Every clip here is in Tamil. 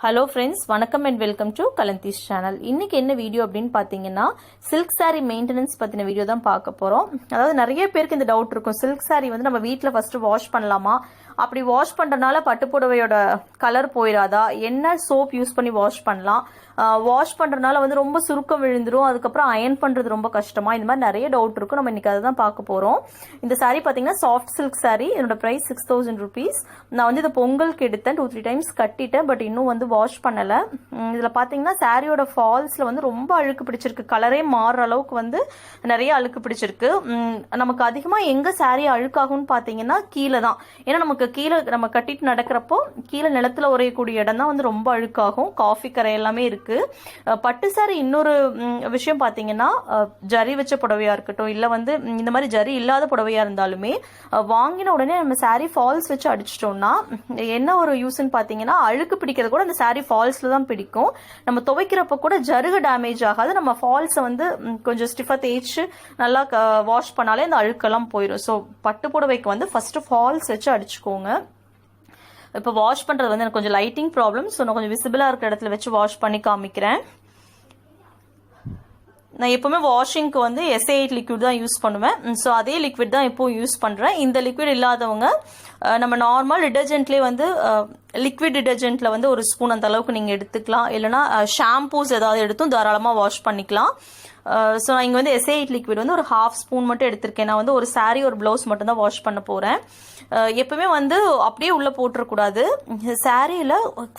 ஹலோ ஃப்ரெண்ட்ஸ், வணக்கம் அண்ட் வெல்கம் டு கலந்தீஸ் சேனல். இன்னைக்கு என்ன வீடியோ அப்படின்னு பார்த்தீங்கன்னா, சில்க் சாரி மெயின்டெனன்ஸ் பற்றின வீடியோ தான் பார்க்க போகிறோம். அதாவது நிறைய பேருக்கு இந்த டவுட் இருக்கும், சில்க் சாரி வந்து நம்ம வீட்டில் ஃபர்ஸ்ட் வாஷ் பண்ணலாமா, அப்படி வாஷ் பண்ணுறதுனால பட்டுப்புடவையோட கலர் போயிடாதா, என்ன சோப் யூஸ் பண்ணி வாஷ் பண்ணலாம், வாஷ் பண்ணுறதுனால வந்து ரொம்ப சுருக்கம் விழுந்துரும், அதுக்கப்புறம் அயன் பண்ணுறது ரொம்ப கஷ்டமா, இந்த மாதிரி நிறைய டவுட் இருக்கும். நம்ம இன்னைக்கு அதை தான் பார்க்க போகிறோம். இந்த சாரீ பார்த்தீங்கன்னா சாஃப்ட் சில்க் சாரீ. என்னோட ப்ரைஸ் 6000 rupees. நான் வந்து இதை பொங்கலுக்கு எடுத்தேன், 2-3 times கட்டிட்டேன், பட் இன்னும் வந்து வாஷ் பண்ணலை. இதில் பார்த்தீங்கன்னா சாரியோட ஃபால்ஸில் வந்து ரொம்ப அழுக்கு பிடிச்சிருக்கு, கலரே மாறுற அளவுக்கு வந்து நிறைய அழுக்கு பிடிச்சிருக்கு. நமக்கு அதிகமாக எங்கே சாரீ அழுக்காகும்னு பார்த்தீங்கன்னா கீழே தான். ஏன்னா நமக்கு கீழே நம்ம கட்டிட்டு நடக்கிறப்போ கீழே நிலத்தில் உரையக்கூடிய இடம் தான் வந்து ரொம்ப அழுக்காகும், காஃபி கரை எல்லாமே இருக்கு. பட்டு சாரி இன்னொரு விஷயம் பார்த்தீங்கன்னா, ஜரி வச்ச புடவையா இருக்கட்டும், இல்லை வந்து இந்த மாதிரி ஜரி இல்லாத புடவையா இருந்தாலுமே வாங்கின உடனே நம்ம சாரி ஃபால்ஸ் வச்சு அடிச்சிட்டோம்னா என்ன ஒரு யூஸ்ன்னு பார்த்தீங்கன்னா, அழுக்கு பிடிக்கிறது கூட அந்த சாரி ஃபால்ஸ்ல தான் பிடிக்கும். நம்ம துவைக்கிறப்ப கூட ஜருகு டேமேஜ் ஆகாது. நம்ம ஃபால்ஸை வந்து கொஞ்சம் ஸ்டிஃபா தேய்ச்சி நல்லா வாஷ் பண்ணாலே அந்த அழுக்கெல்லாம் போயிடும். ஸோ பட்டு புடவைக்கு வந்து ஃபர்ஸ்ட் ஃபால்ஸ் வச்சு அடிச்சுக்கோங்க. இப்போ வாஷ் பண்ணுறது வந்து எனக்கு கொஞ்சம் லைட்டிங் ப்ராப்ளம், ஸோ நான் கொஞ்சம் விசிபிளாக இருக்கிற இடத்துல வச்சு வாஷ் பண்ணி காமிக்கிறேன். நான் எப்போவுமே வாஷிங்க்கு வந்து SA8 லிக்விட் தான் யூஸ் பண்ணுவேன். ஸோ அதே லிக்விட் தான் எப்போவும் யூஸ் பண்ணுறேன். இந்த லிக்விட் இல்லாதவங்க நம்ம நார்மல் டிடர்ஜென்ட்லேயே வந்து லிக்விட் டிடர்ஜென்ட்டில் வந்து ஒரு ஸ்பூன் அந்த அளவுக்கு நீங்கள் எடுத்துக்கலாம். இல்லைனா ஷாம்பூஸ் ஏதாவது எடுத்தும் தாராளமாக வாஷ் பண்ணிக்கலாம். ஸோ நான் இங்கே வந்து SA8 லிக்விட் வந்து ஒரு 1/2 ஸ்பூன் மட்டும் எடுத்திருக்கேன். நான் வந்து ஒரு சாரீ ஒரு ப்ளவுஸ் மட்டும் தான் வாஷ் பண்ண போகிறேன். எப்பவுமே வந்து அப்படியே உள்ளே போட்டுறக்கூடாது. சாரியில்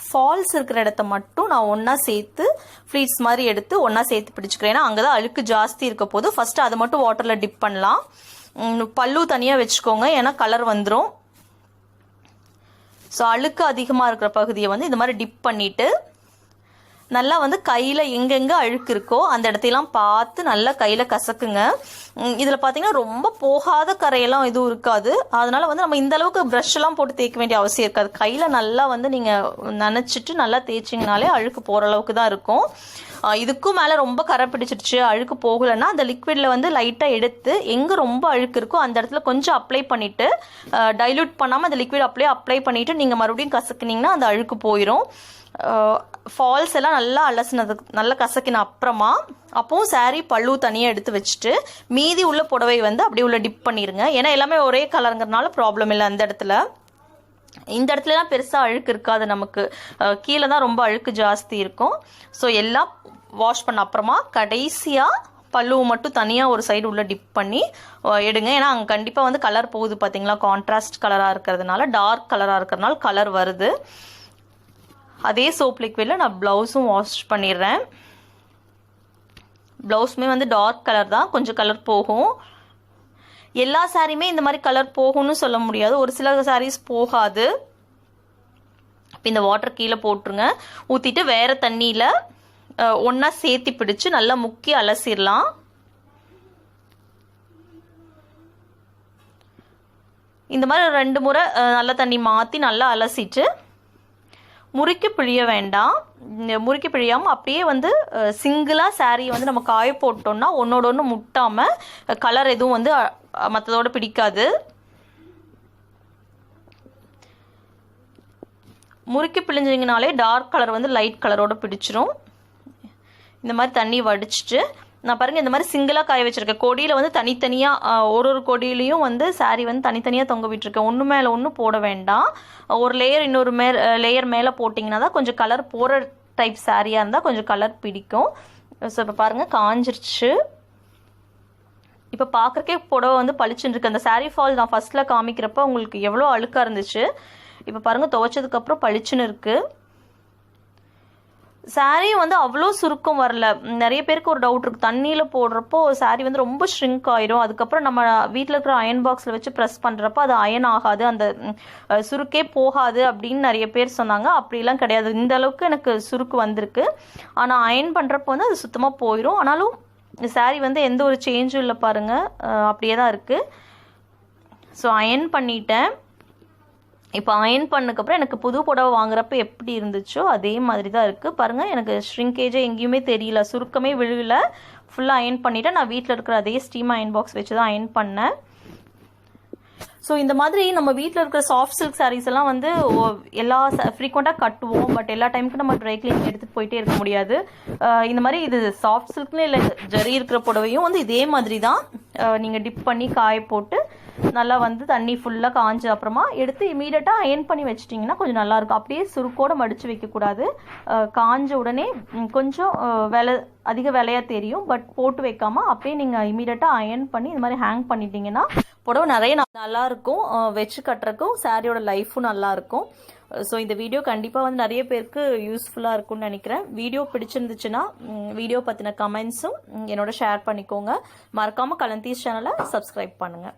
ஃபால்ஸ் இருக்கிற இடத்த மட்டும் நான் ஒன்றா சேர்த்து ஃப்ளீட்ஸ் மாதிரி எடுத்து ஒன்றா சேர்த்து பிடிச்சிக்கிறேன். ஏன்னா அங்கே தான் அழுக்கு ஜாஸ்தி இருக்க போது ஃபர்ஸ்ட் அதை மட்டும் வாட்டரில் டிப் பண்ணலாம். பல்லு தனியாக வச்சுக்கோங்க, ஏன்னா கலர் வந்துடும். ஸோ அழுக்கு அதிகமாக இருக்கிற பகுதியை வந்து இந்த மாதிரி டிப் பண்ணிவிட்டு நல்லா வந்து கையில் எங்கெங்கே அழுக்கு இருக்கோ அந்த இடத்தையெல்லாம் பார்த்து நல்லா கையில் கசக்குங்க. இதில் பார்த்தீங்கன்னா ரொம்ப போகாத கரையெல்லாம் எதுவும் இருக்காது. அதனால வந்து நம்ம இந்த அளவுக்கு ப்ரஷ் எல்லாம் போட்டு தேய்க்க வேண்டிய அவசியம் இருக்காது. கையில் நல்லா வந்து நீங்கள் நனைச்சிட்டு நல்லா தேய்ச்சிங்கனாலே அழுக்கு போகிற அளவுக்கு தான் இருக்கும். இதுக்கும் மேலே ரொம்ப கரை பிடிச்சிருச்சு, அழுக்கு போகலைன்னா அந்த லிக்விடில் வந்து லைட்டாக எடுத்து எங்கே ரொம்ப அழுக்கு இருக்கோ அந்த இடத்துல கொஞ்சம் அப்ளை பண்ணிவிட்டு டைல்யூட் பண்ணாமல் அந்த லிக்விட் அப்படியே அப்ளை பண்ணிவிட்டு நீங்கள் மறுபடியும் கசக்குனீங்கன்னா அந்த அழுக்கு போயிடும். ஃபால்ஸ் எல்லாம் நல்லா நல்லா கசக்கின அப்புறமா அப்பவும் சாரீ பல்லு தனியாக எடுத்து வச்சுட்டு மீதி உள்ள புடவை வந்து அப்படியே உள்ள டிப் பண்ணிடுங்க. ஏன்னா எல்லாமே ஒரே கலருங்கிறதுனால ப்ராப்ளம் இல்லை. அந்த இடத்துல இந்த இடத்துலலாம் பெருசாக அழுக்கு இருக்காது, நமக்கு கீழே தான் ரொம்ப அழுக்கு ஜாஸ்தி இருக்கும். ஸோ எல்லாம் வாஷ் பண்ண அப்புறமா கடைசியாக பல்லுவை மட்டும் தனியாக ஒரு சைடு உள்ள டிப் பண்ணி எடுங்க. ஏன்னா அங்கே கண்டிப்பாக வந்து கலர் போகுது பார்த்தீங்களா, கான்ட்ராஸ்ட் கலராக இருக்கிறதுனால, டார்க் கலராக இருக்கிறதுனால கலர் வருது. அதே சோப் லிக்விடில் நான் ப்ளவுஸும் வாஷ் பண்ணிடுறேன். ப்ளவுஸுமே வந்து டார்க் கலர் தான், கொஞ்சம் கலர் போகும். எல்லா சாரியுமே இந்த மாதிரி கலர் போகும்னு சொல்ல முடியாது, ஒரு சில சாரீஸ் போகாது. இப்போ இந்த வாட்டர் கீழே போட்டுருங்க, ஊற்றிட்டு வேறு தண்ணியில் ஒன்றா சேர்த்தி பிடிச்சு நல்லா முக்கி அலசிடலாம். இந்த மாதிரி 2 முறை நல்ல தண்ணி மாற்றி நல்லா அலசிட்டு முறுக்கி பிழிய வேண்டாம். முறுக்கி பிழியாமல் அப்படியே வந்து சிங்கிளாக சாரியை வந்து நம்ம காய போட்டோம்னா ஒன்றோட ஒன்று முட்டாமல் கலர் எதுவும் வந்து மற்றதோட பிடிக்காது. முறுக்கி பிழிஞ்சிங்கனாலே டார்க் கலர் வந்து லைட் கலரோட பிடிச்சிரும். இந்த மாதிரி தண்ணி வடிச்சிட்டு நான் பாருங்கள் இந்த மாதிரி சிங்கிளாக காய வச்சுருக்கேன். கொடியில் வந்து தனித்தனியாக ஒரு கொடியிலையும் வந்து சாரீ வந்து தனித்தனியாக தொங்க விட்டுருக்கேன். ஒன்று மேலே ஒன்று போட வேண்டாம். ஒரு லேயர் இன்னொரு லேயர் மேலே போட்டிங்கன்னா தான் கொஞ்சம் கலர் போகிற டைப் சாரியாக இருந்தால் கொஞ்சம் கலர் பிடிக்கும். ஸோ இப்போ பாருங்கள் காஞ்சிருச்சு. இப்போ பார்க்குறக்கே புடவை வந்து பளிச்சுன்னு இருக்குது. அந்த சாரீ ஃபால் நான் ஃபர்ஸ்ட்டில் காமிக்கிறப்ப உங்களுக்கு எவ்வளோ அழுக்காக இருந்துச்சு, இப்போ பாருங்கள் துவைச்சதுக்கப்புறம் பளிச்சுன்னு இருக்குது. சாரீ வந்து அவ்வளோ சுருக்கம் வரல. நிறைய பேருக்கு ஒரு டவுட் இருக்குது, தண்ணியில் போடுறப்போ சாரீ வந்து ரொம்ப ஷ்ரிங்க் ஆயிரும், அதுக்கப்புறம் நம்ம வீட்டில் இருக்கிற அயன் பாக்ஸில் வச்சு ப்ரெஸ் பண்ணுறப்போ அது அயன் ஆகாது, அந்த சுருக்கே போகாது அப்படின்னு நிறைய பேர் சொன்னாங்க. அப்படிலாம் கிடையாது, இந்த அளவுக்கு எனக்கு சுருக்கு வந்திருக்கு. ஆனால் அயன் பண்ணுறப்போ வந்து அது சுத்தமாக போயிடும். ஆனாலும் சாரீ வந்து எந்த ஒரு சேஞ்சும் இல்லை பாருங்கள், அப்படியே தான் இருக்குது. ஸோ அயன் பண்ணிட்டேன். இப்போ அயன் பண்ணதுக்கப்புறம் எனக்கு புது புடவை வாங்குறப்ப எப்படி இருந்துச்சோ அதே மாதிரி தான் இருக்குது பாருங்கள். எனக்கு ஷ்ரிங்கேஜே எங்கேயுமே தெரியல, சுருக்கமே விழுகல. ஃபுல்லாக அயன் பண்ணிவிட்டேன். நான் வீட்டில் இருக்கிற அதே ஸ்டீம் அயன் பாக்ஸ் வச்சு தான் அயன் பண்ணேன். ஸோ இந்த மாதிரி நம்ம வீட்டில் இருக்கிற சாஃப்ட் சில்க் சாரீஸ் எல்லாம் வந்து எல்லா ஃப்ரீக்வெண்ட்டாக கட்டுவோம். பட் எல்லா டைமுக்கும் நம்ம ட்ரை கிளீன் எடுத்துகிட்டு போயிட்டே இருக்க முடியாது. இந்த மாதிரி இது சாஃப்ட் சில்க்னு இல்லை, ஜரி இருக்கிற புடவையும் வந்து இதே மாதிரி தான் நீங்கள் டிப் பண்ணி காய போட்டு நல்லா வந்து தண்ணி ஃபுல்லாக காஞ்ச அப்புறமா எடுத்து இமீடியட்டாக அயன் பண்ணி வச்சிட்டிங்கன்னா கொஞ்சம் நல்லாயிருக்கும். அப்படியே சுருக்கோடு மடித்து வைக்கக்கூடாது. காஞ்ச உடனே கொஞ்சம் அதிக விலையாக தெரியும். பட் போட்டு வைக்காமல் அப்படியே நீங்கள் இமீடியட்டாக அயன் பண்ணி இந்த மாதிரி ஹேங் பண்ணிட்டீங்கன்னா புடவை நிறைய நல்லாயிருக்கும். வச்சு கட்டுறக்கும் சாரியோட லைஃபும் நல்லாயிருக்கும். ஸோ இந்த வீடியோ கண்டிப்பாக வந்து நிறைய பேருக்கு யூஸ்ஃபுல்லாக இருக்கும்னு நினைக்கிறேன். வீடியோ பிடிச்சிருந்துச்சுன்னா வீடியோ பற்றின கமெண்ட்ஸும் என்னோட ஷேர் பண்ணிக்கோங்க. மறக்காமல் கலந்தீஸ் சேனலை சப்ஸ்கிரைப் பண்ணுங்கள்.